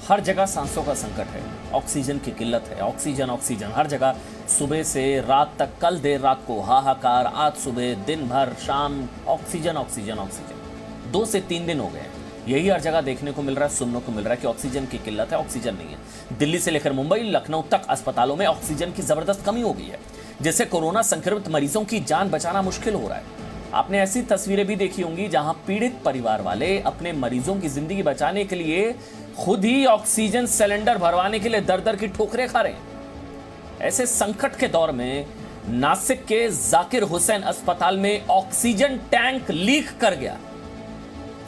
हर जगह सांसों का संकट है, ऑक्सीजन की किल्लत है, ऑक्सीजन ऑक्सीजन हर जगह। सुबह से रात तक, कल देर रात को हाहाकार, आज सुबह, दिन भर, शाम, ऑक्सीजन ऑक्सीजन ऑक्सीजन। 2 से 3 दिन हो गए, यही हर जगह देखने को मिल रहा है, सुनने को मिल रहा है कि ऑक्सीजन की किल्लत है, ऑक्सीजन नहीं है। दिल्ली से लेकर मुंबई, लखनऊ तक अस्पतालों में ऑक्सीजन की जबरदस्त कमी हो गई है, जिससे कोरोना संक्रमित मरीजों की जान बचाना मुश्किल हो रहा है। आपने ऐसी तस्वीरें भी देखी होंगी जहां पीड़ित परिवार वाले अपने मरीजों की जिंदगी बचाने के लिए खुद ही ऑक्सीजन सिलेंडर भरवाने के लिए दर दर की ठोकरें खा रहे हैं। ऐसे संकट के दौर में नासिक के जाकिर हुसैन अस्पताल में ऑक्सीजन टैंक लीक कर गया।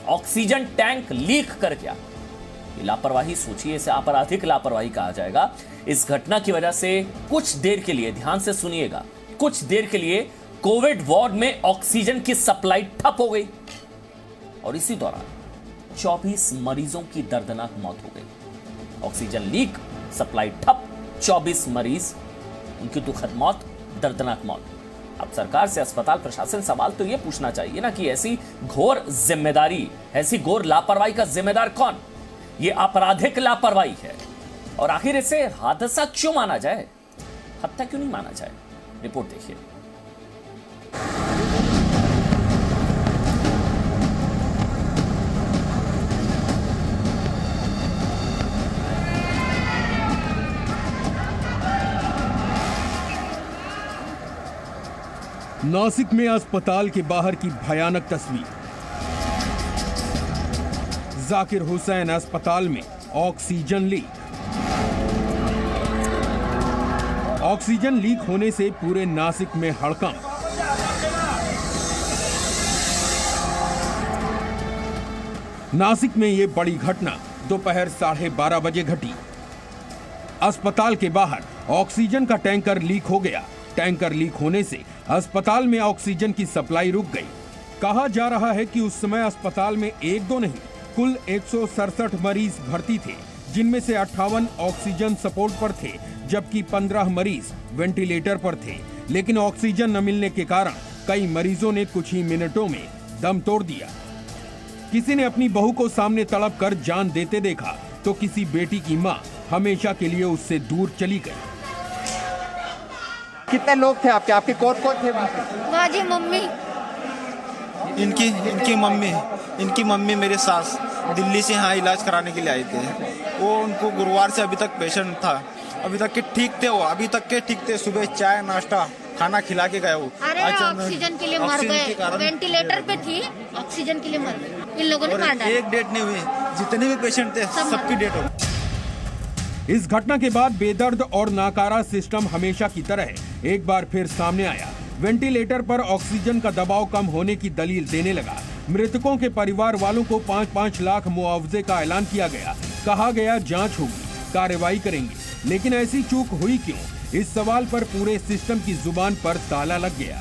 ऑक्सीजन टैंक लीक कर गया। ये लापरवाही, सोचिए, इसे आपराधिक लापरवाही कहा जाएगा। इस घटना की वजह से कुछ देर के लिए, ध्यान से सुनिएगा, कुछ देर के लिए कोविड वार्ड में ऑक्सीजन की सप्लाई ठप हो गई और इसी दौरान 24 मरीजों की दर्दनाक मौत हो गई। ऑक्सीजन लीक, सप्लाई ठप, 24 मरीज, उनकी दुखद मौत, दर्दनाक मौत। अब सरकार से, अस्पताल प्रशासन सवाल तो यह पूछना चाहिए ना कि ऐसी घोर जिम्मेदारी, ऐसी घोर लापरवाही का जिम्मेदार कौन? यह आपराधिक लापरवाही है और आखिर इसे हादसा क्यों माना जाए, हत्या क्यों नहीं माना जाए? रिपोर्ट देखिए। नासिक में अस्पताल के बाहर की भयानक तस्वीर। जाकिर हुसैन अस्पताल में ऑक्सीजन लीक। ऑक्सीजन लीक होने से पूरे नासिक में हड़कंप। नासिक में यह बड़ी घटना दोपहर 12:30 बजे घटी। अस्पताल के बाहर ऑक्सीजन का टैंकर लीक हो गया। टैंकर लीक होने से अस्पताल में ऑक्सीजन की सप्लाई रुक गई। कहा जा रहा है कि उस समय अस्पताल में 1-2 नहीं, कुल 167 मरीज भर्ती थे, जिनमें से 58 ऑक्सीजन सपोर्ट पर थे, जबकि 15 मरीज वेंटिलेटर पर थे। लेकिन ऑक्सीजन न मिलने के कारण कई मरीजों ने कुछ ही मिनटों में दम तोड़ दिया। किसी ने अपनी बहू को सामने तड़प कर जान देते देखा, तो किसी बेटी की मां हमेशा के लिए उससे दूर चली गई। कितने लोग थे आपके? आपके कौन कौन थे वहाँ पे? बाजी मम्मी, इनकी मम्मी मेरे सास दिल्ली से यहाँ इलाज कराने के लिए आए थे। वो उनको गुरुवार से अभी तक पेशेंट था, अभी तक के ठीक थे, वो अभी तक के ठीक थे। सुबह चाय नाश्ता खाना खिला के गए वो। अरे ऑक्सीजन के लिए मर गए, वेंटिलेटर पे थी, ऑक्सीजन के लिए मर गए। इन लोगों ने मार डाला। एक डेट नहीं हुई, जितने भी पेशेंट थे सबकी डेट हो। इस घटना के बाद बेदर्द और नाकारा सिस्टम हमेशा की तरह एक बार फिर सामने आया। वेंटिलेटर पर ऑक्सीजन का दबाव कम होने की दलील देने लगा। मृतकों के परिवार वालों को 5-5 लाख मुआवजे का ऐलान किया गया। कहा गया जांच होगी, कार्रवाई करेंगे। लेकिन ऐसी चूक हुई क्यों? इस सवाल पर पूरे सिस्टम की जुबान पर ताला लग गया।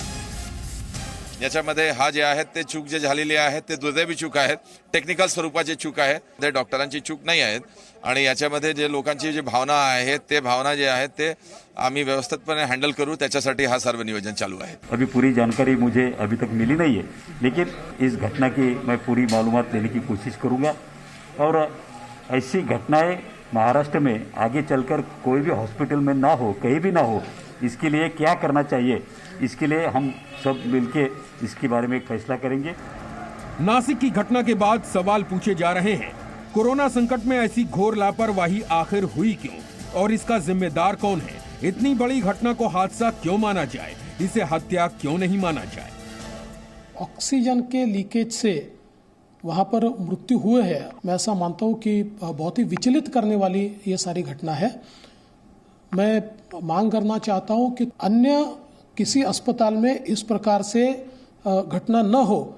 याच्यामध्ये हा जे आहेत ते चूक जे झालेली आहेत ते दुर्दैवी चूक आहेत, टेक्निकल स्वरूपाची चूक आहे, ते डॉक्टरांची चूक नाही आहेत। आणि याच्यामध्ये जे लोकांची जी भावना आहेत ते भावना जे आहेत ते आम्ही व्यवस्थितपणे हँडल करू, त्याच्यासाठी हा सर्व नियोजन चालू आहे। अभी पूरी जानकारी मुझे अभी तक मिली नहीं है, लेकिन इस घटना की मैं पूरी मालूमात लेने की कोशिश करूंगा और ऐसी घटनाएं महाराष्ट्र में आगे चलकर कोई भी हॉस्पिटल में ना हो, कहीं भी ना हो। इसके लिए क्या करना चाहिए, इसके लिए हम सब मिलके इसके बारे में एक फैसला करेंगे। नासिक की घटना के बाद सवाल पूछे जा रहे हैं, कोरोना संकट में ऐसी घोर लापरवाही आखिर हुई क्यों और इसका जिम्मेदार कौन है? इतनी बड़ी घटना को हादसा क्यों माना जाए, इसे हत्या क्यों नहीं माना जाए? ऑक्सीजन के लीकेज से वहाँ पर मृत्यु हुए है, मैं ऐसा मानता हूँ कि बहुत ही विचलित करने वाली ये सारी घटना है। मैं मांग करना चाहता हूँ कि अन्य किसी अस्पताल में इस प्रकार से घटना न हो,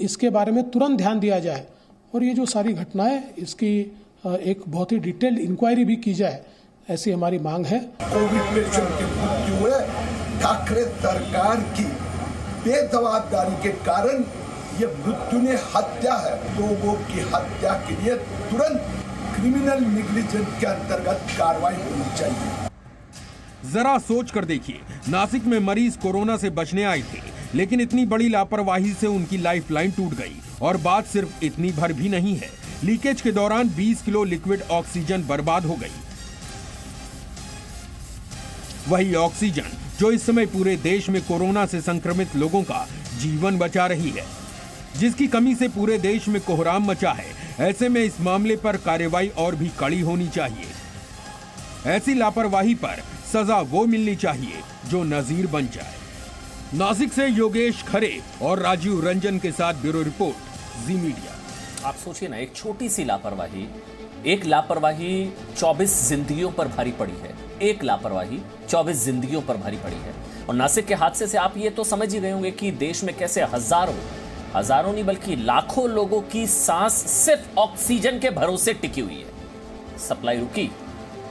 इसके बारे में तुरंत ध्यान दिया जाए और ये जो सारी घटनाएं, इसकी एक बहुत ही डिटेल्ड इंक्वायरी भी की जाए, ऐसी हमारी मांग है। कोविड पेशेंट की मृत्यु है ठाकरे सरकार की बेजवाबदारी के कारण, ये मृत्यु ने हत्या है। लोगों की हत्या के लिए तुरंत क्रिमिनल नेग्लिजेंस के अंतर्गत कार्रवाई होनी चाहिए। जरा सोच कर देखिए, नासिक में मरीज कोरोना से बचने आए थे, लेकिन इतनी बड़ी लापरवाही से उनकी लाइफलाइन टूट गई। और बात सिर्फ इतनी भर भी नहीं है, लीकेज के दौरान 20 किलो लिक्विड ऑक्सीजन बर्बाद हो गई। वही ऑक्सीजन जो इस समय पूरे देश में कोरोना से संक्रमित लोगों का जीवन बचा रही है, जिसकी कमी से पूरे देश में कोहराम मचा है। ऐसे में इस मामले पर कार्रवाई और भी कड़ी होनी चाहिए। ऐसी लापरवाही पर सजा वो मिलनी चाहिए जो नजीर बन जाए। नासिक से योगेश खरे और राजीव रंजन के साथ ब्यूरो रिपोर्ट, जी मीडिया। आप सोचिए ना, एक छोटी सी लापरवाही, एक लापरवाही 24 जिंदगियों पर भारी पड़ी है। एक लापरवाही 24 जिंदगियों पर भारी पड़ी है। और नासिक के हादसे से आप ये तो समझ ही गए होंगे कि देश में कैसे हजारों नहीं बल्कि लाखों लोगों की सांस सिर्फ ऑक्सीजन के भरोसे टिकी हुई है। सप्लाई रुकी,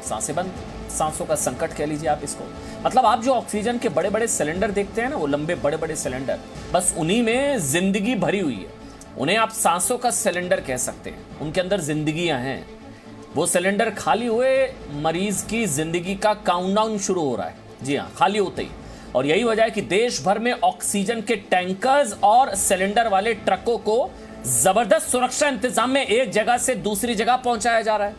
सांसें बंद, सांसों का संकट कह लीजिए आप इसको। मतलब आप जो ऑक्सीजन के बड़े बड़े सिलेंडर देखते हैं ना, वो लंबे बड़े बड़े सिलेंडर, बस उन्हीं में जिंदगी भरी हुई है। उन्हें आप सांसों का सिलेंडर कह सकते हैं, उनके अंदर जिंदगियां हैं। वो सिलेंडर खाली हुए, मरीज की जिंदगी का काउंटडाउन शुरू हो रहा है। जी हाँ, खाली होते ही। और यही वजह है कि देश भर में ऑक्सीजन के टैंकर्स और सिलेंडर वाले ट्रकों को जबरदस्त सुरक्षा इंतजाम में एक जगह से दूसरी जगह पहुंचाया जा रहा है।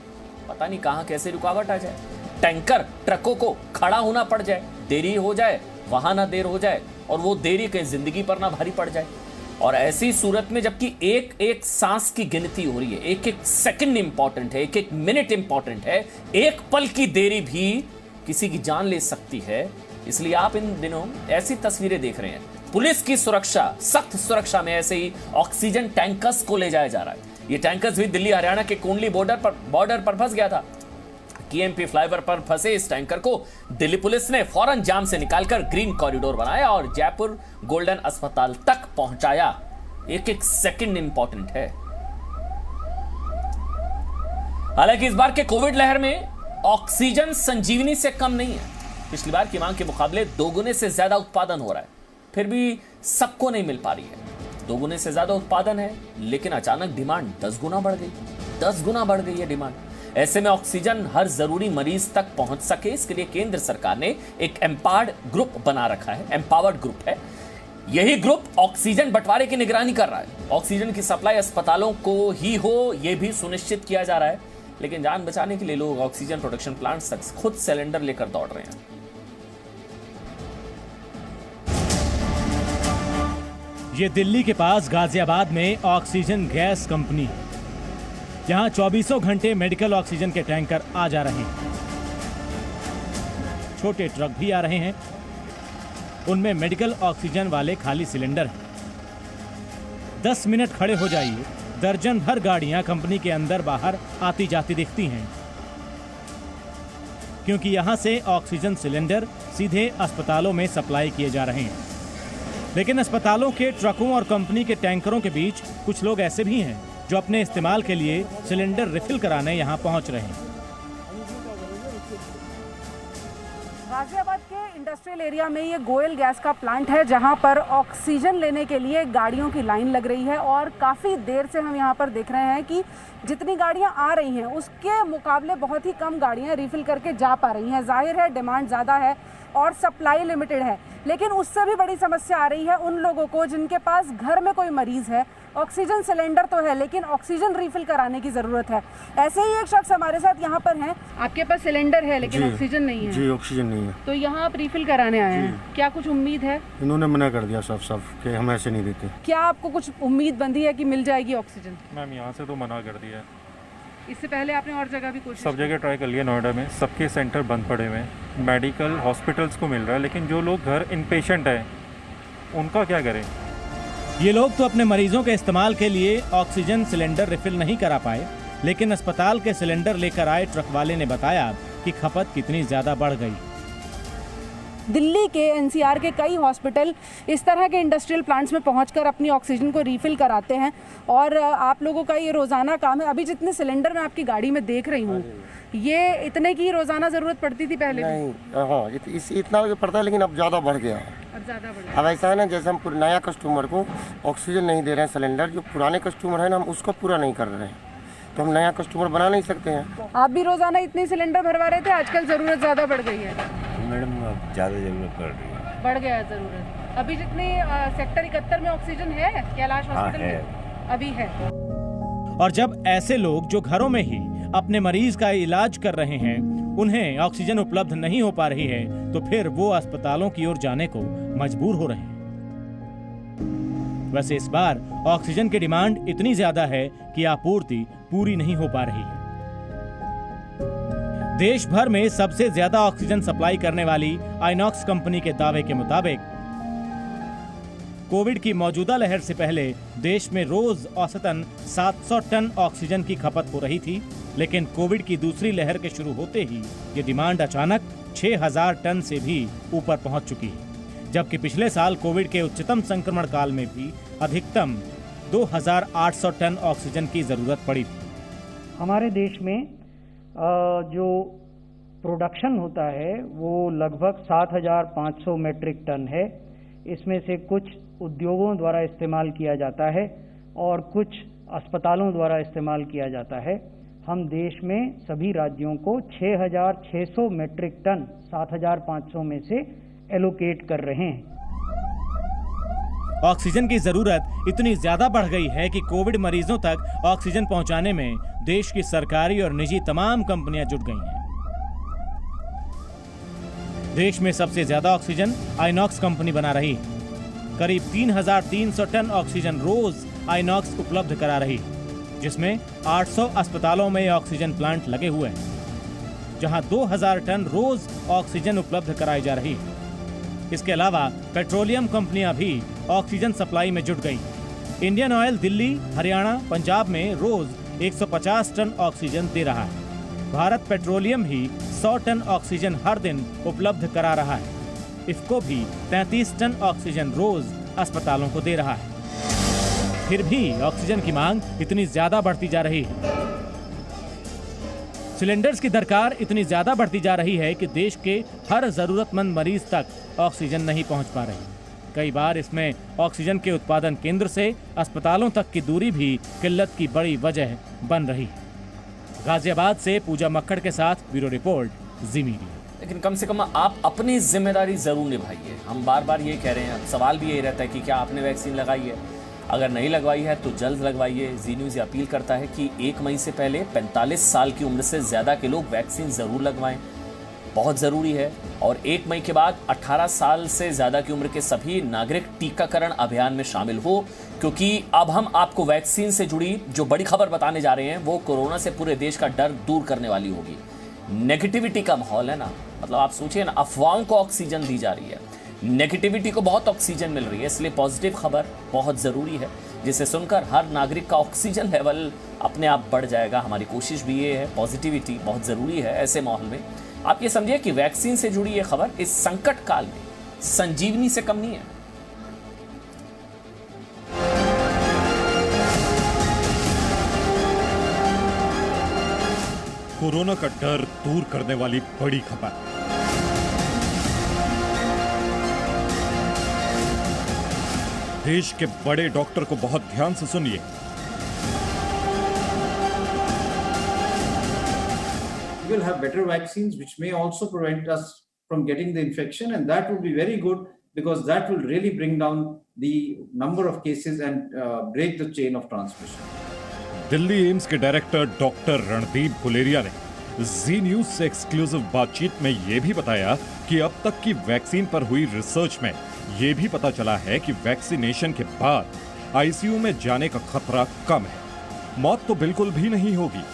पता नहीं कहां कैसे रुकावट आ जाए, टैंकर ट्रकों को खड़ा होना पड़ जाए, देरी हो जाए, वहां ना देर हो जाए, और वो देरी कहीं जिंदगी पर ना भारी पड़ जाए। और ऐसी सूरत में जबकि एक एक सांस की गिनती हो रही है, एक एक सेकंड इंपॉर्टेंट है, एक एक मिनट इंपॉर्टेंट है, एक पल की देरी भी किसी की जान ले सकती है। इसलिए आप इन दिनों ऐसी तस्वीरें देख रहे हैं, पुलिस की सुरक्षा, सख्त सुरक्षा में ऐसे ही ऑक्सीजन टैंकर्स को ले जाया जा रहा है। ये टैंकर्स भी दिल्ली हरियाणा के कोंडली बॉर्डर पर फंस गया था। केएमपी फ्लाईओवर पर फंसे इस टैंकर को दिल्ली पुलिस ने फौरन जाम से निकालकर ग्रीन कॉरिडोर बनाया और जयपुर गोल्डन अस्पताल तक पहुंचाया। एक एक सेकंड इंपॉर्टेंट है। हालांकि इस बार के कोविड लहर में ऑक्सीजन संजीवनी से कम नहीं है। पिछली बार की मांग के मुकाबले 2 गुने से ज्यादा उत्पादन हो रहा है, फिर भी सबको नहीं मिल पा रही है। 2 गुने से ज्यादा उत्पादन है, लेकिन अचानक डिमांड 10 गुना बढ़ गई। 10 गुना बढ़ गई है डिमांड। ऐसे में ऑक्सीजन हर जरूरी मरीज तक पहुंच सके, इसके लिए केंद्र सरकार ने एक एम्पावर्ड ग्रुप बना रखा है। एम्पावर्ड ग्रुप है यही ग्रुप, ऑक्सीजन बंटवारे की निगरानी कर रहा है। ऑक्सीजन की सप्लाई अस्पतालों को ही हो, यह भी सुनिश्चित किया जा रहा है। लेकिन जान बचाने के लिए लोग ऑक्सीजन प्रोडक्शन प्लांट्स तक खुद सिलेंडर लेकर दौड़ रहे हैं। ये दिल्ली के पास गाजियाबाद में ऑक्सीजन गैस कंपनी है। यहाँ 24 घंटे मेडिकल ऑक्सीजन के टैंकर आ जा रहे हैं। छोटे ट्रक भी आ रहे हैं, उनमें मेडिकल ऑक्सीजन वाले खाली सिलेंडर हैं। 10 मिनट खड़े हो जाइए, दर्जन भर गाड़ियां कंपनी के अंदर बाहर आती जाती दिखती हैं, क्योंकि यहां से ऑक्सीजन सिलेंडर सीधे अस्पतालों में सप्लाई किए जा रहे हैं। लेकिन अस्पतालों के ट्रकों और कंपनी के टैंकरों के बीच कुछ लोग ऐसे भी हैं जो अपने इस्तेमाल के लिए सिलेंडर रिफिल कराने यहां पहुंच रहे हैं। गाजियाबाद के इंडस्ट्रियल एरिया में ये गोयल गैस का प्लांट है, जहां पर ऑक्सीजन लेने के लिए गाड़ियों की लाइन लग रही है। और काफ़ी देर से हम यहां पर देख रहे हैं कि जितनी गाड़ियां आ रही हैं उसके मुकाबले बहुत ही कम गाड़ियां रिफिल करके जा पा रही हैं। जाहिर है डिमांड ज़्यादा है और सप्लाई लिमिटेड है, लेकिन उससे भी बड़ी समस्या आ रही है उन लोगों को जिनके पास घर में कोई मरीज़ है। ऑक्सीजन सिलेंडर तो है, लेकिन ऑक्सीजन रिफिल कराने की ज़रूरत है। ऐसे ही एक शख्स हमारे साथ यहाँ पर हैं। आपके पास सिलेंडर है लेकिन ऑक्सीजन नहीं है? जी, ऑक्सीजन नहीं है। तो यहाँ आप रिफिल कराने आए हैं, क्या कुछ उम्मीद है? इन्होंने मना कर दिया साफ कि हम ऐसे नहीं देते। क्या आपको कुछ उम्मीद बंधी है कि मिल जाएगी ऑक्सीजन? मैम, यहाँ से तो मना कर दिया। इससे पहले आपने और जगह भी कोशिश? सब जगह ट्राई कर लिया, नोएडा में सबके सेंटर बंद पड़े हुए हैं। मेडिकल हॉस्पिटल्स को मिल रहा है, लेकिन जो लोग घर इनपेशेंट हैं उनका क्या करें? ये लोग तो अपने मरीजों के इस्तेमाल के लिए ऑक्सीजन सिलेंडर रिफिल नहीं करा पाए, लेकिन अस्पताल के सिलेंडर लेकर आए ट्रक वाले ने बताया कि खपत कितनी ज़्यादा बढ़ गई। दिल्ली के एनसीआर के कई हॉस्पिटल इस तरह के इंडस्ट्रियल प्लांट्स में पहुंचकर अपनी ऑक्सीजन को रिफिल कराते हैं और आप लोगों का ये रोज़ाना काम है। अभी जितने सिलेंडर मैं आपकी गाड़ी में देख रही हूँ, ये इतने की रोज़ाना ज़रूरत पड़ती थी पहले? नहीं, हाँ, इतना पड़ता है, लेकिन अब ज़्यादा बढ़ गया है। अब ऐसा है ना, जैसे हम नया कस्टमर को ऑक्सीजन नहीं दे रहे हैं सिलेंडर, जो पुराने कस्टमर है ना, हम उसको पूरा नहीं कर रहे हैं, तो हम नया कस्टमर बना नहीं सकते हैं। आप भी रोज़ाना इतने सिलेंडर भरवा रहे थे, आजकल ज़रूरत ज़्यादा बढ़ गई है? मैडम, अब ज़्यादा ज़रूरत पड़ रही है। बढ़ गया है ज़रूरत। अभी जितनी सेक्टर 71 में ऑक्सीजन है कैलाश हॉस्पिटल में? अभी है। और जब ऐसे लोग जो घरों में ही अपने मरीज का इलाज कर रहे हैं उन्हें ऑक्सीजन उपलब्ध नहीं हो पा रही है, तो फिर वो अस्पतालों की ओर जाने को मजबूर हो रहे हैं। वैसे इस बार ऑक्सीजन की डिमांड इतनी ज्यादा है कि आपूर्ति पूरी नहीं हो पा रही है। देश भर में सबसे ज्यादा ऑक्सीजन सप्लाई करने वाली आइनॉक्स कंपनी के दावे के मुताबिक कोविड की मौजूदा लहर से पहले देश में रोज औसतन 700 टन ऑक्सीजन की खपत हो रही थी, लेकिन कोविड की दूसरी लहर के शुरू होते ही ये डिमांड अचानक 6000 टन से भी ऊपर पहुंच चुकी है, जबकि पिछले साल कोविड के उच्चतम संक्रमण काल में भी अधिकतम 2800 टन ऑक्सीजन की जरूरत पड़ी थी। हमारे देश में जो प्रोडक्शन होता है वो लगभग 7500 मेट्रिक टन है। इसमें से कुछ उद्योगों द्वारा इस्तेमाल किया जाता है और कुछ अस्पतालों द्वारा इस्तेमाल किया जाता है। हम देश में सभी राज्यों को 6600 मेट्रिक टन 7500 में से एलोकेट कर रहे हैं। ऑक्सीजन की जरूरत इतनी ज्यादा बढ़ गई है कि कोविड मरीजों तक ऑक्सीजन पहुंचाने में देश की सरकारी और निजी तमाम कंपनियां जुट गई हैं। देश में सबसे ज्यादा ऑक्सीजन आइनॉक्स कंपनी बना रही है। करीब 3300 टन ऑक्सीजन रोज आइनॉक्स उपलब्ध करा रही है, जिसमें 800 अस्पतालों में ऑक्सीजन प्लांट लगे हुए हैं, जहां 2000 टन रोज ऑक्सीजन उपलब्ध कराई जा रही है। इसके अलावा पेट्रोलियम कंपनियां भी ऑक्सीजन सप्लाई में जुट गई। इंडियन ऑयल दिल्ली, हरियाणा, पंजाब में रोज 150 टन ऑक्सीजन दे रहा है। भारत पेट्रोलियम भी 100 टन ऑक्सीजन हर दिन उपलब्ध करा रहा है। इफको भी 33 टन ऑक्सीजन रोज अस्पतालों को दे रहा है। फिर भी ऑक्सीजन की मांग इतनी ज्यादा बढ़ती जा रही है। सिलेंडर्स की दरकार इतनी ज्यादा बढ़ती जा रही है कि देश के हर जरूरतमंद मरीज तक ऑक्सीजन नहीं पहुंच पा रही। कई बार इसमें ऑक्सीजन के उत्पादन केंद्र से अस्पतालों तक की दूरी भी किल्लत की बड़ी वजह बन रही है। गाजियाबाद से पूजा मक्कड़ के साथ ब्यूरो रिपोर्ट, जी मीडिया। लेकिन कम से कम आप अपनी जिम्मेदारी जरूर निभाइए। हम बार बार ये कह रहे हैं, सवाल भी यही रहता है कि क्या आपने वैक्सीन लगाई है? अगर नहीं लगवाई है तो जल्द लगवाइए। जी न्यूज़ ये अपील करता है कि 1 मई से पहले 45 साल की उम्र से ज़्यादा के लोग वैक्सीन ज़रूर लगवाएं, बहुत ज़रूरी है। और 1 मई के बाद 18 साल से ज़्यादा की उम्र के सभी नागरिक टीकाकरण अभियान में शामिल हो, क्योंकि अब हम आपको वैक्सीन से जुड़ी जो बड़ी खबर बताने जा रहे हैं वो कोरोना से पूरे देश का डर दूर करने वाली होगी। नेगेटिविटी का माहौल है ना, मतलब आप सोचिए ना, अफवाहों को ऑक्सीजन दी जा रही है, नेगेटिविटी को बहुत ऑक्सीजन मिल रही है, इसलिए पॉजिटिव खबर बहुत ज़रूरी है, जिसे सुनकर हर नागरिक का ऑक्सीजन लेवल अपने आप बढ़ जाएगा। हमारी कोशिश भी ये है, पॉजिटिविटी बहुत ज़रूरी है ऐसे माहौल में। आप ये समझिए कि वैक्सीन से जुड़ी ये खबर इस संकट काल में संजीवनी से कम नहीं है। कोरोना का डर दूर करने वाली बड़ी खबर। देश के बड़े डॉक्टर को बहुत ध्यान से सुनिए। We will have better vaccines which may also prevent us from getting the infection, and that would be very good because that will really bring down the number of cases and break the chain of transmission. Delhi AIIMS के director doctor Randeep Guleria ने जी news से exclusive बातचीत में यह भी बताया कि अब तक की वैक्सीन पर हुई रिसर्च में यह भी पता चला है कि वैक्सीनेशन के बाद आईसीयू में जाने का खतरा कम है, मौत तो बिल्कुल भी नहीं होगी।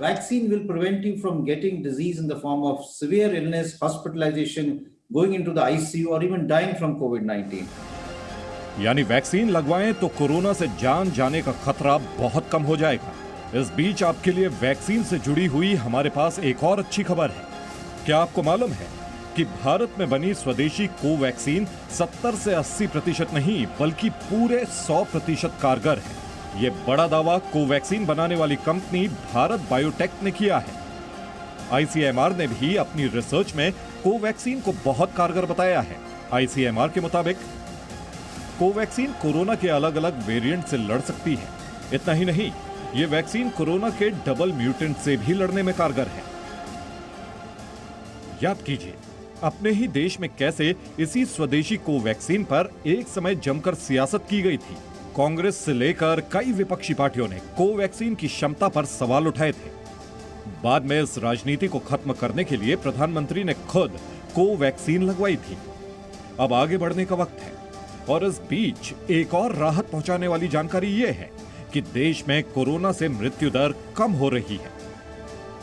Vaccine will prevent you from getting disease in the form of severe illness, hospitalization, going into the ICU or even dying from COVID-19. यानी वैक्सीन लगवाएं तो कोरोना से जान जाने का खतरा बहुत कम हो जाएगा। इस बीच आपके लिए वैक्सीन से जुड़ी हुई हमारे पास एक और अच्छी खबर है। क्या आपको मालूम है कि भारत में बनी स्वदेशी कोवैक्सीन 70 से 80% नहीं बल्कि पूरे 100% कारगर है। ये बड़ा दावा कोवैक्सीन बनाने वाली कंपनी भारत बायोटेक ने किया है। आईसीएमआर ने भी अपनी रिसर्च में कोवैक्सीन को बहुत कारगर बताया है। आईसीएमआर के मुताबिक कोवैक्सीन कोरोना के अलग अलग वेरिएंट से लड़ सकती है। इतना ही नहीं, ये वैक्सीन कोरोना के डबल म्यूटेंट से भी लड़ने में कारगर है। याद कीजिए अपने ही देश में कैसे इसी स्वदेशी कोवैक्सीन पर एक समय जमकर सियासत की गई थी। कांग्रेस से लेकर कई विपक्षी पार्टियों ने कोवैक्सीन की क्षमता पर सवाल उठाए थे। बाद में इस राजनीति को खत्म करने के लिए प्रधानमंत्री ने खुद कोवैक्सीन लगवाई थी। अब आगे बढ़ने का वक्त है और इस बीच एक और राहत पहुंचाने वाली जानकारी ये है कि देश में कोरोना से मृत्यु दर कम हो रही है।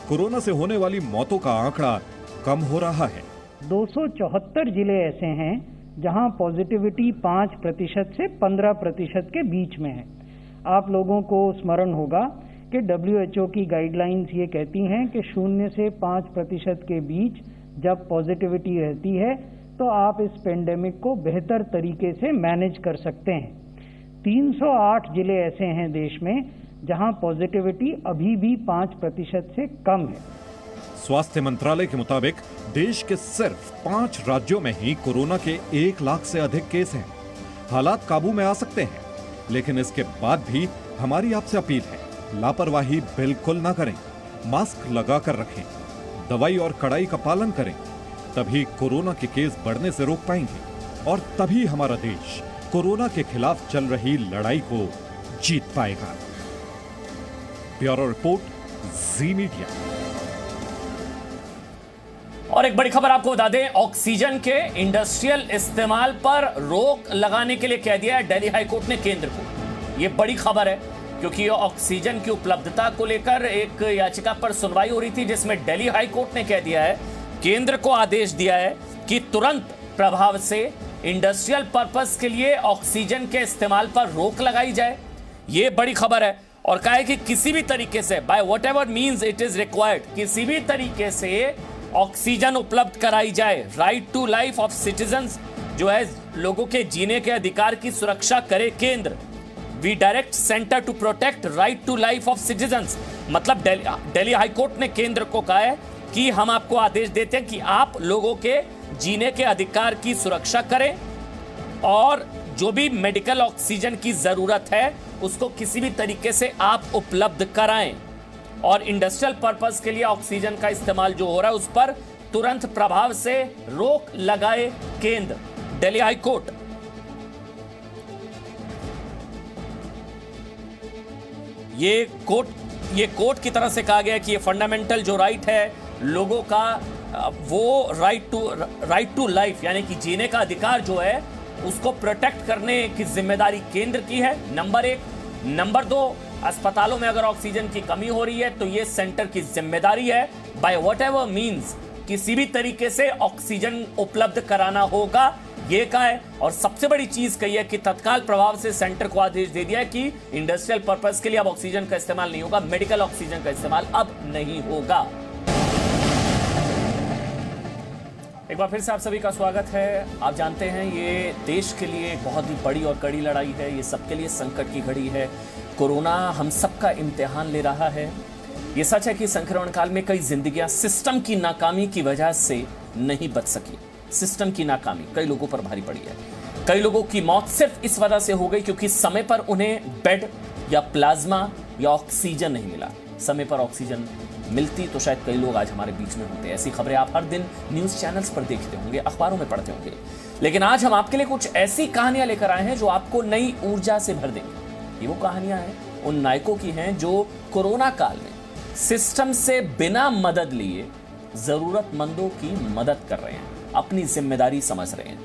कोरोना से होने वाली मौतों का आंकड़ा कम हो रहा है। 274 जिले ऐसे हैं जहां पॉजिटिविटी 5% से 15% के बीच में है। आप लोगों को स्मरण होगा कि WHO की गाइडलाइंस ये कहती हैं कि 0 से 5% के बीच जब पॉजिटिविटी रहती है तो आप इस पेंडेमिक को बेहतर तरीके से मैनेज कर सकते हैं। 308 जिले ऐसे हैं देश में जहां पॉजिटिविटी अभी भी 5% से कम है। स्वास्थ्य मंत्रालय के मुताबिक देश के सिर्फ 5 राज्यों में ही कोरोना के 1 लाख से अधिक केस हैं। हालात काबू में आ सकते हैं, लेकिन इसके बाद भी हमारी आपसे अपील है, लापरवाही बिल्कुल ना करें, मास्क लगाकर रखें, दवाई और कड़ाई का पालन करें, तभी कोरोना के केस बढ़ने से रोक पाएंगे और तभी हमारा देश कोरोना के खिलाफ चल रही लड़ाई को जीत पाएगा। ब्यूरो रिपोर्ट, जी मीडिया। और एक बड़ी खबर आपको बता दें, ऑक्सीजन के इंडस्ट्रियल इस्तेमाल पर रोक लगाने के लिए कह दिया है दिल्ली हाईकोर्ट ने केंद्र को। यह बड़ी खबर है क्योंकि ऑक्सीजन की उपलब्धता को लेकर एक याचिका पर सुनवाई हो रही थी, जिसमें दिल्ली हाईकोर्ट ने कह दिया है, केंद्र को आदेश दिया है कि तुरंत प्रभाव से इंडस्ट्रियल पर्पस के लिए ऑक्सीजन के इस्तेमाल पर रोक लगाई जाए। यह बड़ी खबर है और कहा है कि किसी भी तरीके से by whatever means it is required, किसी भी तरीके से ऑक्सीजन उपलब्ध कराई जाए। Right to life of citizens जो है लोगों के जीने के अधिकार की सुरक्षा करे केंद्र। We direct centre to protect right to life of citizens, मतलब दिल्ली हाईकोर्ट ने केंद्र को कहा है कि हम आपको आदेश देते हैं कि आप लोगों के जीने के अधिकार की सुरक्षा करें और जो भी मेडिकल ऑक्सीजन की जरूरत है उसको किसी भी तरीके से आप उपलब्ध कराएं और इंडस्ट्रियल पर्पस के लिए ऑक्सीजन का इस्तेमाल जो हो रहा है उस पर तुरंत प्रभाव से रोक लगाए केंद्र। दिल्ली हाईकोर्ट ये कोर्ट की तरफ से कहा गया कि ये फंडामेंटल जो राइट है लोगों का, वो राइट टू लाइफ यानी कि जीने का अधिकार जो है उसको प्रोटेक्ट करने की जिम्मेदारी केंद्र की है, नंबर 1। नंबर 2, अस्पतालों में अगर ऑक्सीजन की कमी हो रही है तो ये सेंटर की जिम्मेदारी है, बाय व्हाटएवर मींस किसी भी तरीके से ऑक्सीजन उपलब्ध कराना होगा, ये कहा है। और सबसे बड़ी चीज कही है कि तत्काल प्रभाव से सेंटर को आदेश दे दिया है कि इंडस्ट्रियल पर्पस के लिए अब ऑक्सीजन का इस्तेमाल नहीं होगा, मेडिकल ऑक्सीजन का इस्तेमाल अब नहीं होगा। एक बार फिर से आप सभी का स्वागत है। आप जानते हैं ये देश के लिए एक बहुत ही बड़ी और कड़ी लड़ाई है, ये सबके लिए संकट की घड़ी है। कोरोना हम सबका इम्तिहान ले रहा है। ये सच है कि संक्रमण काल में कई जिंदगियां सिस्टम की नाकामी की वजह से नहीं बच सकी। सिस्टम की नाकामी कई लोगों पर भारी पड़ी है। कई लोगों की मौत सिर्फ इस वजह से हो गई क्योंकि समय पर उन्हें बेड या प्लाज्मा या ऑक्सीजन नहीं मिला। समय पर ऑक्सीजन मिलती तो शायद कई लोग आज हमारे बीच में होते। ऐसी खबरें आप हर दिन न्यूज चैनल्स पर देखते होंगे, अखबारों में पढ़ते होंगे। लेकिन आज हम आपके लिए कुछ ऐसी कहानियां लेकर आए हैं जो आपको नई ऊर्जा से भर देंगी। ये वो कहानियां हैं उन नायकों की हैं जो कोरोना काल में सिस्टम से बिना मदद लिए जरूरतमंदों की मदद कर रहे हैं, अपनी जिम्मेदारी समझ रहे हैं।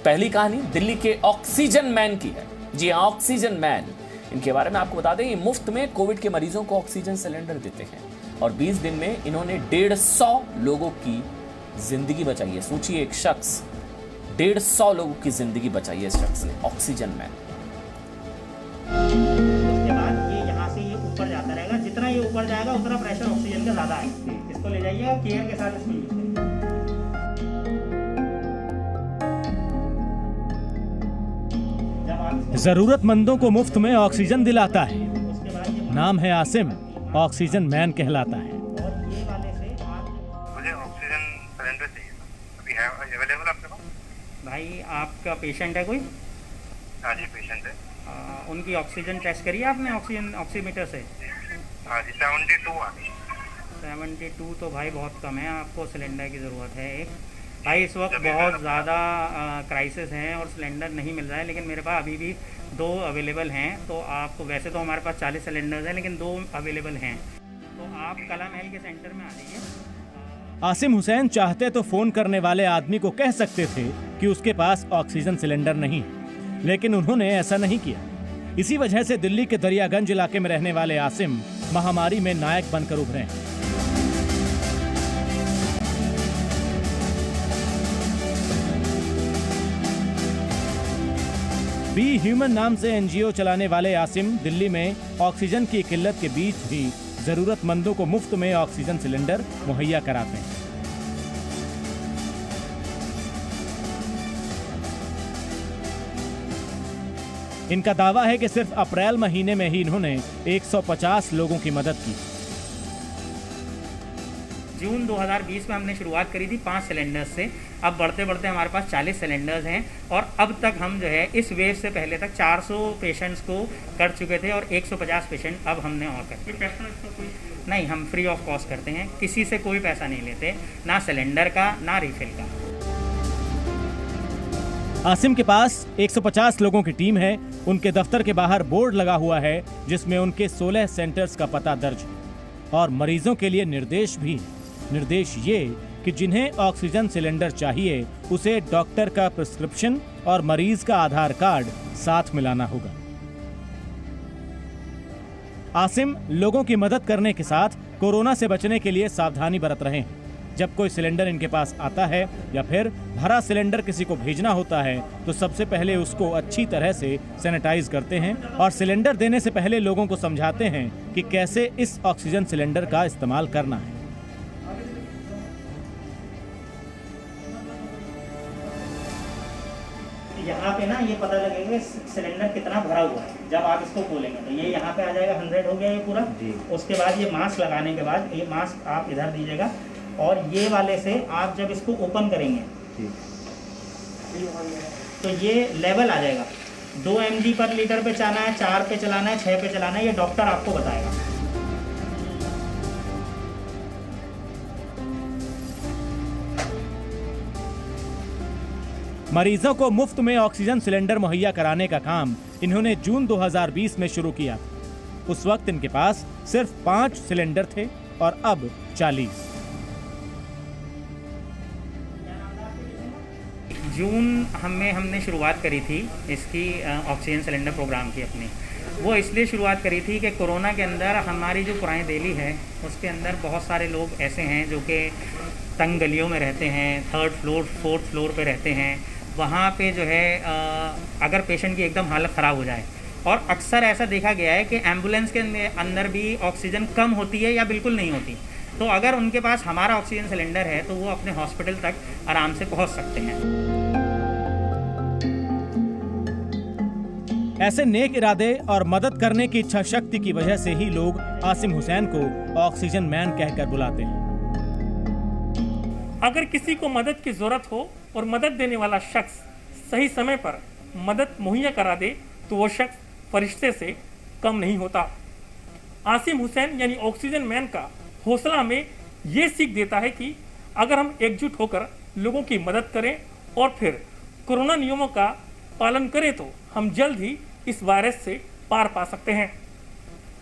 पहली कहानी दिल्ली के ऑक्सीजन मैन की है। जी हाँ, ऑक्सीजन मैन। इनके बारे में आपको बता दें, ये मुफ्त में कोविड के मरीजों को ऑक्सीजन सिलेंडर देते हैं और 20 दिन में इन्होंने 150 लोगों की जिंदगी बचाई है। सोचिए, एक शख्स 150 लोगों की जिंदगी बचाई है इस शख्स ने, ऑक्सीजन मैन। उसके बाद ये यहाँ से ये ऊपर जाता रहेगा, जितना ये ऊपर जाएगा उतना प्रेशर ऑक्सीजन का ज्यादा है। इसको ले जाइए केयर के साथ इसको यूज करिए। जरूरतमंदों को मुफ्त में ऑक्सीजन दिलाता है। नाम है आसिम, ऑक्सीजन मैन कहलाता है। मुझे ऑक्सीजन सिलेंडर चाहिए, अभी है अवेलेबल आपके पास? भाई आपका पेशेंट है कोई? हाँ जी, पेशेंट है। उनकी ऑक्सीजन टेस्ट करिए आपने ऑक्सीजन ऑक्सीमीटर से? हाँ जी, 72 आ गई। 72 तो भाई बहुत कम है, आपको सिलेंडर की ज़रूरत है एक। भाई इस वक्त बहुत ज़्यादा क्राइसिस हैं और सिलेंडर नहीं मिल रहा है, लेकिन मेरे पास अभी भी 2 अवेलेबल हैं। तो आपको वैसे तो हमारे पास 40 सिलेंडर्स हैं, लेकिन 2 अवेलेबल हैं, तो आप कला महल के सेंटर में आ जाइए। आसिम हुसैन चाहते तो फोन करने वाले आदमी को कह सकते थे कि उसके पास ऑक्सीजन सिलेंडर नहीं है, लेकिन उन्होंने ऐसा नहीं किया। इसी वजह से दिल्ली के दरियागंज इलाके में रहने वाले आसिम महामारी में नायक बनकर उभरे हैं। बी ह्यूमन नाम से एनजीओ चलाने वाले आसिम दिल्ली में ऑक्सीजन की किल्लत के बीच भी जरूरतमंदों को मुफ्त में ऑक्सीजन सिलेंडर मुहैया कराते हैं। इनका दावा है कि सिर्फ अप्रैल महीने में ही इन्होंने 150 लोगों की मदद की। जून 2020 में हमने शुरुआत करी थी 5 सिलेंडर्स से, अब बढ़ते बढ़ते हमारे पास 40 सिलेंडर्स हैं और अब तक हम जो है इस वेव से पहले तक 400 पेशेंट्स को कर चुके थे और 150 पेशेंट अब हमने और कर दिए। नहीं, हम फ्री ऑफ कॉस्ट करते हैं, किसी से कोई पैसा नहीं लेते, ना सिलेंडर का ना रिफिल का। आसिम के पास 150 लोगों की टीम है। उनके दफ्तर के बाहर बोर्ड लगा हुआ है जिसमें उनके 16 सेंटर्स का पता दर्ज है और मरीजों के लिए निर्देश भी है। निर्देश ये कि जिन्हें ऑक्सीजन सिलेंडर चाहिए उसे डॉक्टर का प्रिस्क्रिप्शन और मरीज का आधार कार्ड साथ मिलाना होगा। आसिम लोगों की मदद करने के साथ कोरोना से बचने के लिए सावधानी बरत रहे हैं। जब कोई सिलेंडर इनके पास आता है या फिर भरा सिलेंडर किसी को भेजना होता है तो सबसे पहले उसको अच्छी तरह से सैनिटाइज करते हैं और सिलेंडर देने से पहले लोगों को समझाते हैं कि कैसे इस ऑक्सीजन सिलेंडर का इस्तेमाल करना है। यहाँ पे ना ये पता लगेगा सिलेंडर कितना भरा हुआ है जब आप इसको खोलेंगे, तो ये यहाँ पे आ जाएगा 100 हो गया ये पूरा। उसके बाद ये मास्क लगाने के बाद ये मास्क आप इधर दीजिएगा और ये वाले से आप जब इसको ओपन करेंगे तो ये लेवल आ जाएगा। 2 mg पर लीटर पे चलाना है, 4 पे चलाना है, 6 पे चलाना है, ये डॉक्टर आपको बताएगा। मरीजों को मुफ्त में ऑक्सीजन सिलेंडर मुहैया कराने का काम इन्होंने जून 2020 में शुरू किया। उस वक्त इनके पास सिर्फ 5 सिलेंडर थे और अब 40। जून हमने शुरुआत करी थी इसकी ऑक्सीजन सिलेंडर प्रोग्राम की अपनी। वो इसलिए शुरुआत करी थी कि कोरोना के अंदर हमारी जो पुरानी दिल्ली है उसके अंदर बहुत सारे लोग ऐसे हैं जो कि तंग गलियों में रहते हैं, 3rd फ्लोर 4th फ्लोर पे रहते हैं। वहाँ पे जो है अगर पेशेंट की एकदम हालत ख़राब हो जाए, और अक्सर ऐसा देखा गया है कि एम्बुलेंस के अंदर भी ऑक्सीजन कम होती है या बिल्कुल नहीं होती, तो अगर उनके पास हमारा ऑक्सीजन सिलेंडर है तो वो अपने हॉस्पिटल तक आराम से पहुँच सकते हैं। ऐसे नेक इरादे और मदद करने की इच्छा शक्ति की वजह से ही लोग आसिम हुसैन को ऑक्सीजन मैन कहकर बुलाते हैं। अगर किसी को मदद की जरूरत हो और मदद देने वाला शख्स सही समय पर मदद मुहैया करा दे तो वो शख्स फरिश्ते से कम नहीं होता। आसिम हुसैन यानी ऑक्सीजन मैन का हौसला हमें ये सीख देता है कि अगर हम एकजुट होकर लोगों की मदद करें और फिर कोरोना नियमों का पालन करें तो हम जल्द ही इस वायरस से पार पा सकते हैं।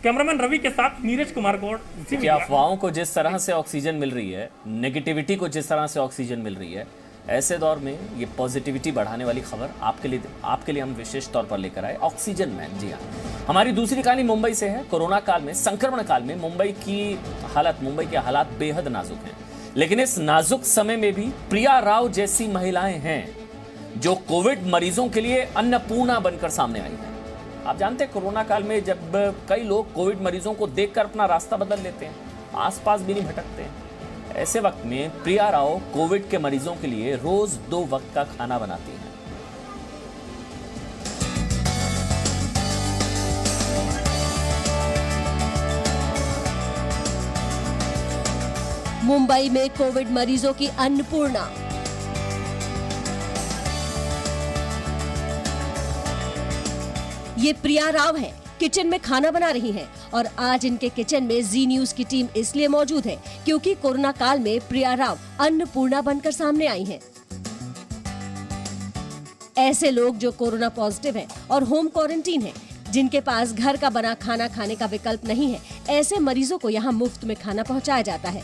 कैमरामैन रवि के साथ नीरज कुमार गौड़। कि अफवाहों को जिस तरह से ऑक्सीजन मिल रही है, नेगेटिविटी को जिस तरह से ऑक्सीजन मिल रही है, ऐसे दौर में ये पॉजिटिविटी बढ़ाने वाली खबर आपके लिए हम विशेष तौर पर लेकर आए। ऑक्सीजन मैन, जी हाँ। हमारी दूसरी कहानी मुंबई से है। कोरोना काल में, संक्रमण काल में मुंबई के हालात बेहद नाजुक हैं, लेकिन इस नाजुक समय में भी प्रिया राव जैसी महिलाएं हैं जो कोविड मरीजों के लिए अन्नपूर्णा बनकर सामने आई हैं। आप जानते हैं कोरोना काल में जब कई लोग कोविड मरीजों को देखकर अपना रास्ता बदल लेते हैं, आसपास भी नहीं भटकते हैं, ऐसे वक्त में प्रिया राव कोविड के मरीजों के लिए रोज 2 वक्त का खाना बनाती हैं। मुंबई में कोविड मरीजों की अन्नपूर्णा। ये प्रिया राव है, किचन में खाना बना रही हैं और आज इनके किचन में जी न्यूज की टीम इसलिए मौजूद है क्योंकि कोरोना काल में प्रिया राव अन्नपूर्णा बनकर सामने आई हैं। ऐसे लोग जो कोरोना पॉजिटिव हैं और होम क्वारंटीन हैं, जिनके पास घर का बना खाना खाने का विकल्प नहीं है, ऐसे मरीजों को यहाँ मुफ्त में खाना पहुँचाया जाता है।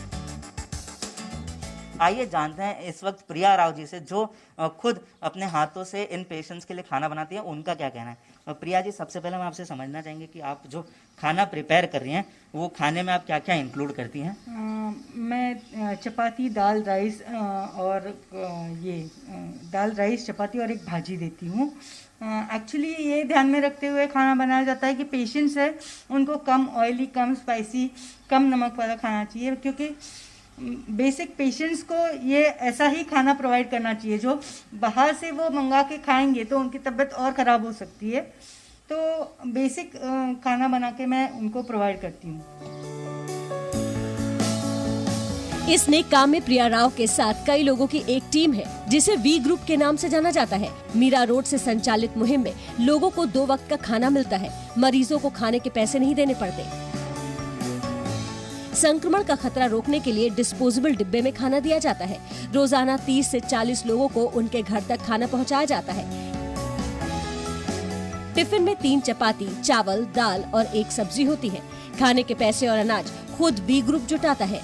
आइए जानते हैं इस वक्त प्रिया राव जी से, जो खुद अपने हाथों से इन पेशेंट्स के लिए खाना बनाती हैं, उनका क्या कहना है। प्रिया जी, सबसे पहले हम आपसे समझना चाहेंगे कि आप जो खाना प्रिपेयर कर रही हैं वो खाने में आप क्या क्या इंक्लूड करती हैं। मैं चपाती, दाल, राइस और दाल, राइस, चपाती और एक भाजी देती हूँ। एक्चुअली ये ध्यान में रखते हुए खाना बनाया जाता है कि पेशेंट्स है उनको कम ऑयली, कम स्पाइसी, कम नमक वाला खाना चाहिए, क्योंकि बेसिक पेशेंट्स को ये ऐसा ही खाना प्रोवाइड करना चाहिए। जो बाहर से वो मंगा के खाएंगे तो उनकी तबीयत और ख़राब हो सकती है, तो बेसिक खाना बना के मैं उनको प्रोवाइड करती हूँ। इस नेक काम में प्रिया राव के साथ कई लोगों की एक टीम है जिसे वी ग्रुप के नाम से जाना जाता है। मीरा रोड से संचालित मुहिम में लोगों को 2 वक्त का खाना मिलता है। मरीजों को खाने के पैसे नहीं देने पड़ते। संक्रमण का खतरा रोकने के लिए डिस्पोजेबल डिब्बे में खाना दिया जाता है। रोजाना 30 से 40 लोगों को उनके घर तक खाना पहुंचाया जाता है। टिफिन में 3 चपाती, चावल, दाल और 1 सब्जी होती है। खाने के पैसे और अनाज खुद वी ग्रुप जुटाता है।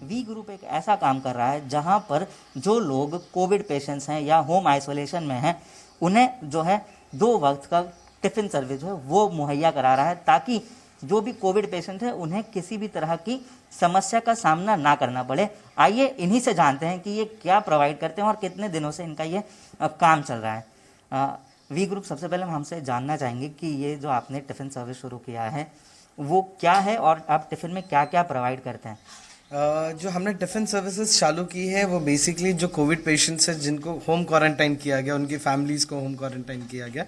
वी ग्रुप एक ऐसा काम कर रहा है जहां पर जो लोग कोविड पेशेंट्स हैं या होम आइसोलेशन में हैं, उन्हें जो है 2 वक्त का टिफिन सर्विस जो है वो मुहैया करा रहा है, ताकि जो भी कोविड पेशेंट है उन्हें किसी भी तरह की समस्या का सामना ना करना पड़े। आइए इन्हीं से जानते हैं कि ये क्या प्रोवाइड करते हैं और कितने दिनों से इनका ये काम चल रहा है। वी ग्रुप, सबसे पहले हम हमसे जानना चाहेंगे कि ये जो आपने टिफ़िन सर्विस शुरू किया है वो क्या है और आप टिफ़िन में क्या क्या प्रोवाइड करते हैं। जो हमने टिफ़िन सर्विसेज चालू की है वो बेसिकली जो कोविड पेशेंट्स हैं जिनको होम क्वारंटाइन किया गया, उनकी फैमिलीज़ को होम क्वारंटाइन किया गया,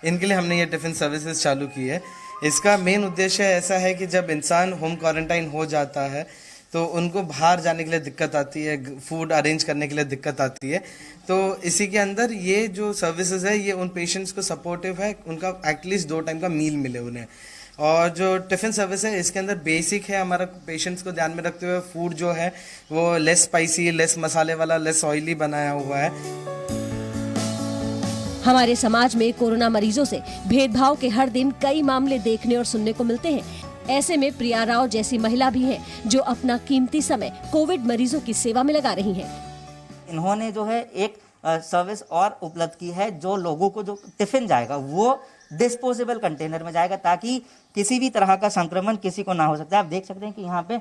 इनके लिए हमने ये टिफ़िन सर्विसेज चालू की है। इसका मेन उद्देश्य ऐसा है कि जब इंसान होम क्वारंटाइन हो जाता है तो उनको बाहर जाने के लिए दिक्कत आती है, फूड अरेंज करने के लिए दिक्कत आती है, तो इसी के अंदर ये जो सर्विसेज है ये उन पेशेंट्स को सपोर्टिव है, उनका एटलीस्ट 2 टाइम का मील मिले उन्हें। और जो टिफ़िन सर्विस है इसके अंदर बेसिक है, हमारा पेशेंट्स को ध्यान में रखते हुए फूड जो है वो लेस स्पाइसी, लेस मसाले वाला, लेस ऑयली बनाया हुआ है। हमारे समाज में कोरोना मरीजों से भेदभाव के हर दिन कई मामले देखने और सुनने को मिलते हैं। ऐसे में प्रिया राव जैसी महिला भी है जो अपना कीमती समय कोविड मरीजों की सेवा में लगा रही हैं। इन्होंने जो है एक सर्विस और उपलब्ध की है, जो लोगों को जो टिफिन जाएगा वो डिस्पोजेबल कंटेनर में जाएगा, ताकि किसी भी तरह का संक्रमण किसी को ना हो सकता है। आप देख सकते हैं कि यहाँ पे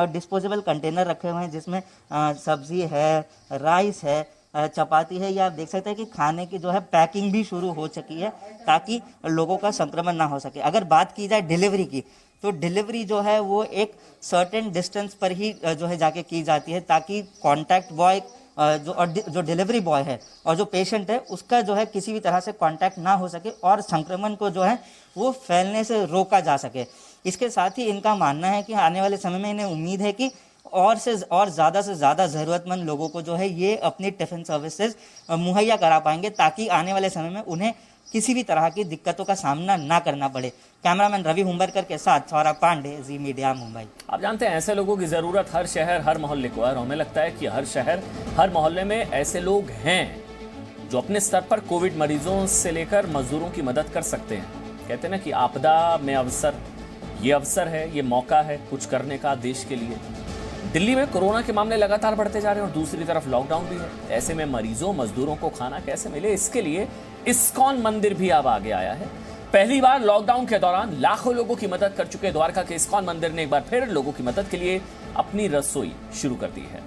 डिस्पोजेबल कंटेनर रखे हुए हैं जिसमें सब्जी है, राइस है, चपाती है, या आप देख सकते हैं कि खाने की जो है पैकिंग भी शुरू हो चुकी है ताकि लोगों का संक्रमण ना हो सके। अगर बात की जाए डिलीवरी की, तो डिलीवरी जो है वो एक सर्टेन डिस्टेंस पर ही जो है जाके की जाती है, ताकि कॉन्टैक्ट बॉय जो डिलीवरी बॉय है और जो पेशेंट है उसका जो है किसी भी तरह से कांटेक्ट ना हो सके और संक्रमण को जो है वो फैलने से रोका जा सके। इसके साथ ही इनका मानना है कि आने वाले समय में इन्हें उम्मीद है कि और ज़्यादा से ज़्यादा ज़रूरतमंद लोगों को जो है ये अपनी टिफ़िन सर्विसेज मुहैया करा पाएंगे, ताकि आने वाले समय में उन्हें किसी भी तरह की दिक्कतों का सामना ना करना पड़े। कैमरामैन रवि हुंबरकर के साथ सौरभ पांडे, जी मीडिया, मुंबई। आप जानते हैं ऐसे लोगों की ज़रूरत हर शहर, हर मोहल्ले को है, और हमें लगता है कि हर शहर, हर मोहल्ले में ऐसे लोग हैं जो अपने स्तर पर कोविड मरीजों से लेकर मजदूरों की मदद कर सकते हैं। कहते हैं ना कि आपदा में अवसर, ये अवसर है, ये मौका है कुछ करने का देश के लिए। दिल्ली में कोरोना के मामले लगातार बढ़ते जा रहे हैं और दूसरी तरफ लॉकडाउन भी है। ऐसे में मरीजों, मजदूरों को खाना कैसे मिले, इसके लिए इस्कॉन मंदिर भी अब आगे आया है। पहली बार लॉकडाउन के दौरान लाखों लोगों की मदद कर चुके द्वारका के इस्कॉन मंदिर ने एक बार फिर लोगों की मदद के लिए अपनी रसोई शुरू कर दी है।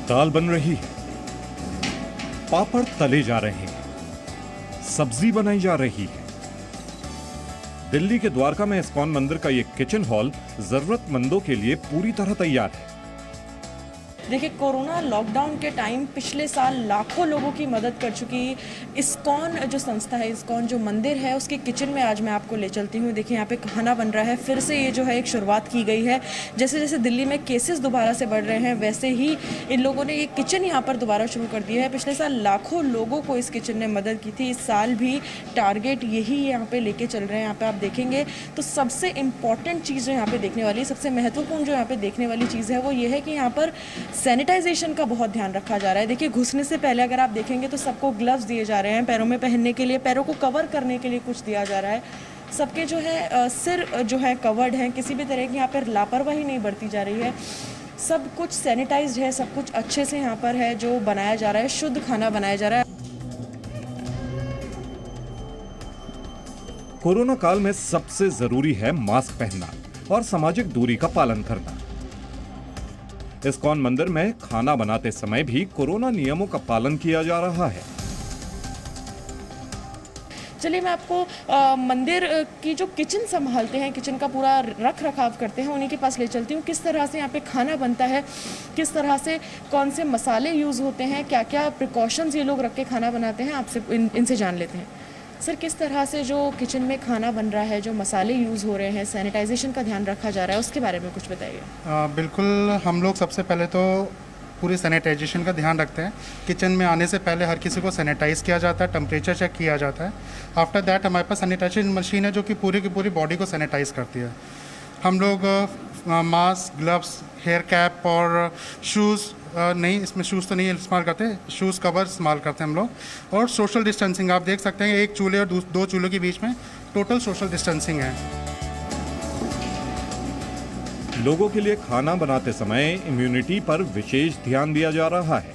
दाल बन रही है, पापड़ तले जा रहे हैं, सब्जी बनाई जा रही है। दिल्ली के द्वारका में इस्कॉन मंदिर का ये किचन हॉल जरूरतमंदों के लिए पूरी तरह तैयार है। देखिए, कोरोना लॉकडाउन के टाइम पिछले साल लाखों लोगों की मदद कर चुकी इस्कॉन जो संस्था है, इस्कॉन जो मंदिर है, उसके किचन में आज मैं आपको ले चलती हूँ। देखिए, यहाँ पे खाना बन रहा है। फिर से ये जो है एक शुरुआत की गई है। जैसे जैसे दिल्ली में केसेस दोबारा से बढ़ रहे हैं, वैसे ही इन लोगों ने ये किचन यहाँ पर दोबारा शुरू कर दिया है। पिछले साल लाखों लोगों को इस किचन ने मदद की थी। इस साल भी टारगेट यही यहाँ पे लेके चल रहे हैं। यहाँ पे आप देखेंगे तो सबसे इम्पॉर्टेंट चीज़ जो यहाँ पे देखने वाली, सबसे महत्वपूर्ण जो यहाँ पे देखने वाली चीज़ है वो ये है कि यहाँ पर सैनिटाइजेशन का बहुत ध्यान रखा जा रहा है। देखिए, घुसने से पहले अगर आप देखेंगे तो सबको ग्लव्स दिए जा रहे हैं, पैरों में पहनने के लिए, पैरों को कवर करने के लिए कुछ दिया जा रहा है। सबके जो है सिर जो है कवर्ड हैं, किसी भी तरह की यहाँ पर लापरवाही नहीं बरती जा रही है। सब कुछ सैनिटाइज्ड है, सब कुछ अच्छे से यहाँ पर है जो बनाया जा रहा है, शुद्ध खाना बनाया जा रहा है। कोरोना काल में सबसे जरूरी है मास्क पहनना और सामाजिक दूरी का पालन करना। इस्कॉन मंदिर में खाना बनाते समय भी कोरोना नियमों का पालन किया जा रहा है। चलिए, मैं आपको मंदिर की जो किचन संभालते हैं, किचन का पूरा रख रखाव करते हैं, उन्हीं के पास ले चलती हूँ। किस तरह से यहाँ पे खाना बनता है, किस तरह से कौन से मसाले यूज़ होते हैं, क्या क्या प्रिकॉशंस ये लोग रख के खाना बनाते हैं, आपसे इनसे जान लेते हैं। सर, किस तरह से जो किचन में खाना बन रहा है, जो मसाले यूज़ हो रहे हैं, सैनिटाइजेशन का ध्यान रखा जा रहा है, उसके बारे में कुछ बताइए। बिल्कुल, हम लोग सबसे पहले तो पूरी सैनिटाइजेशन का ध्यान रखते हैं। किचन में आने से पहले हर किसी को सैनिटाइज किया जाता है, टेम्परेचर चेक किया जाता है। आफ्टर दैट हमारे पास सैनिटाइजेशन मशीन है जो कि पूरी की पूरी बॉडी को सैनिटाइज करती है। हम लोग मास्क, ग्लव्स, हेयर कैप और शूज़ नहीं, इसमें शूज़ तो नहीं इस्तेमाल करते, शूज़ कवर इस्तेमाल करते हैं हम लोग। और सोशल डिस्टेंसिंग आप देख सकते हैं, एक चूल्हे और दो चूल्हों के बीच में टोटल सोशल डिस्टेंसिंग है। लोगों के लिए खाना बनाते समय इम्यूनिटी पर विशेष ध्यान दिया जा रहा है।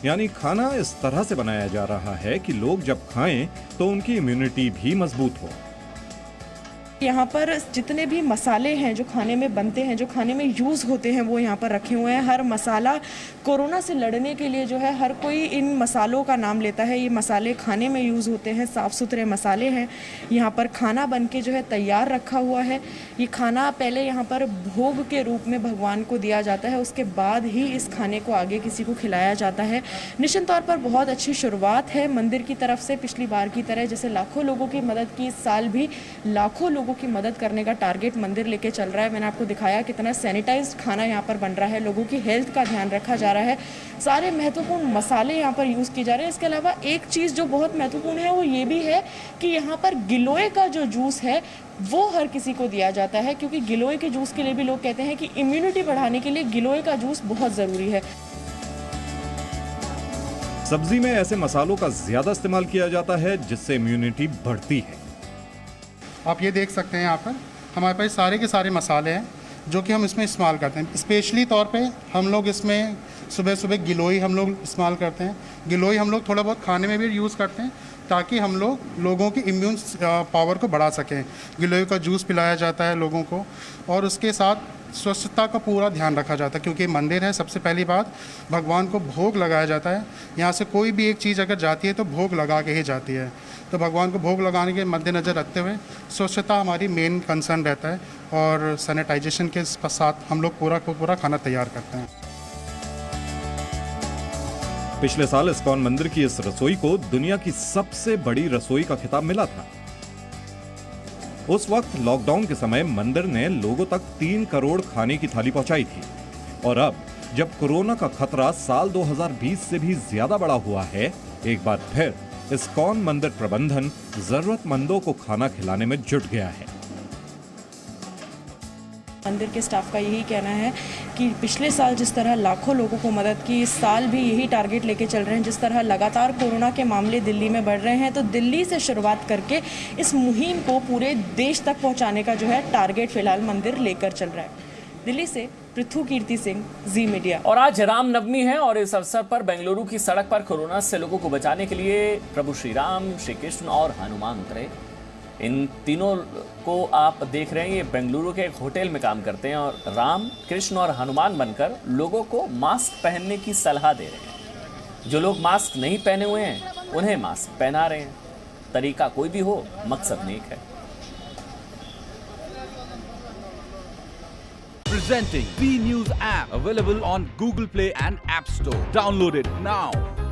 यानी खाना इस तरह से बनाया जा रहा है कि लोग जब खाएं तो उनकी इम्यूनिटी भी मजबूत हो। यहाँ पर जितने भी मसाले हैं जो खाने में बनते हैं, जो खाने में यूज़ होते हैं, वो यहाँ पर रखे हुए हैं। हर मसाला कोरोना से लड़ने के लिए जो है हर कोई इन मसालों का नाम लेता है। ये मसाले खाने में यूज़ होते हैं, साफ़ सुथरे मसाले हैं। यहाँ पर खाना बन के जो है तैयार रखा हुआ है। ये खाना पहले यहाँ पर भोग के रूप में भगवान को दिया जाता है, उसके बाद ही इस खाने को आगे किसी को खिलाया जाता है। निश्चित तौर पर बहुत अच्छी शुरुआत है मंदिर की तरफ से। पिछली बार की तरह जैसे लाखों लोगों की मदद की, इस साल भी लाखों लोगों की मदद करने का टारगेट मंदिर लेके चल रहा है। मैंने आपको दिखाया कितना सैनिटाइज्ड खाना यहाँ पर बन रहा है, लोगों की हेल्थ का ध्यान रखा जा रहा है, सारे महत्वपूर्ण मसाले यहाँ पर यूज़ किए जा रहे हैं। इसके अलावा एक चीज़ जो बहुत महत्वपूर्ण है वो ये भी है कि यहाँ पर गिलोय का जो जूस है वो हर किसी को दिया जाता है, क्योंकि गिलोय के जूस के लिए भी लोग कहते हैं कि इम्यूनिटी बढ़ाने के लिए गिलोय का जूस बहुत ज़रूरी है। सब्जी में ऐसे मसालों का ज्यादा इस्तेमाल किया जाता है जिससे इम्यूनिटी बढ़ती है। आप ये देख सकते हैं, यहाँ पर हमारे पास सारे के सारे मसाले हैं जो कि हम इसमें इस्तेमाल करते हैं। स्पेशली तौर पे हम लोग इसमें सुबह सुबह गिलोय हम लोग इस्तेमाल करते हैं। गिलोय हम लोग थोड़ा बहुत खाने में भी यूज़ करते हैं ताकि हम लोगों की इम्यून पावर को बढ़ा सकें। गिलोय का जूस पिलाया जाता है लोगों को, और उसके साथ स्वच्छता का पूरा ध्यान रखा जाता है, क्योंकि मंदिर है। सबसे पहली बात, भगवान को भोग लगाया जाता है। यहाँ से कोई भी एक चीज़ अगर जाती है तो भोग लगा के ही जाती है। तो भगवान को भोग लगाने के मद्देनज़र रखते हुए स्वच्छता हमारी मेन कंसर्न रहता है, और सैनिटाइजेशन के साथ हम लोग पूरा खाना तैयार करते हैं। पिछले साल इस्कॉन मंदिर की इस रसोई को दुनिया की सबसे बड़ी रसोई का खिताब मिला था। उस वक्त लॉकडाउन के समय मंदिर ने लोगों तक 3 करोड़ खाने की थाली पहुंचाई थी, और अब जब कोरोना का खतरा साल 2020 से भी ज्यादा बढ़ा हुआ है, एक बार फिर इस्कॉन मंदिर प्रबंधन जरूरतमंदों को खाना खिलाने में जुट गया है। मंदिर के स्टाफ का यही कहना है कि पिछले साल जिस तरह लाखों लोगों को मदद की, इस साल भी यही टारगेट लेके चल रहे हैं। जिस तरह लगातार कोरोना के मामले दिल्ली में बढ़ रहे हैं, तो दिल्ली से शुरुआत करके इस मुहिम को पूरे देश तक पहुंचाने का जो है टारगेट फिलहाल मंदिर लेकर चल रहा है। दिल्ली से पृथु कीर्ति सिंह, जी मीडिया। और आज रामनवमी है और इस अवसर पर बेंगलुरु की सड़क पर कोरोना से लोगों को बचाने के लिए प्रभु श्री राम, श्री कृष्ण और हनुमान उतरे। इन तीनों को आप देख रहे हैं, ये बेंगलुरु के एक होटल में काम करते हैं और राम, कृष्ण और हनुमान बनकर लोगों को मास्क पहनने की सलाह दे रहे हैं। जो लोग मास्क नहीं पहने हुए हैं उन्हें मास्क पहना रहे हैं। तरीका कोई भी हो, मकसद नेक है। Presenting V News app, available on Google Play and App Store. Download it now.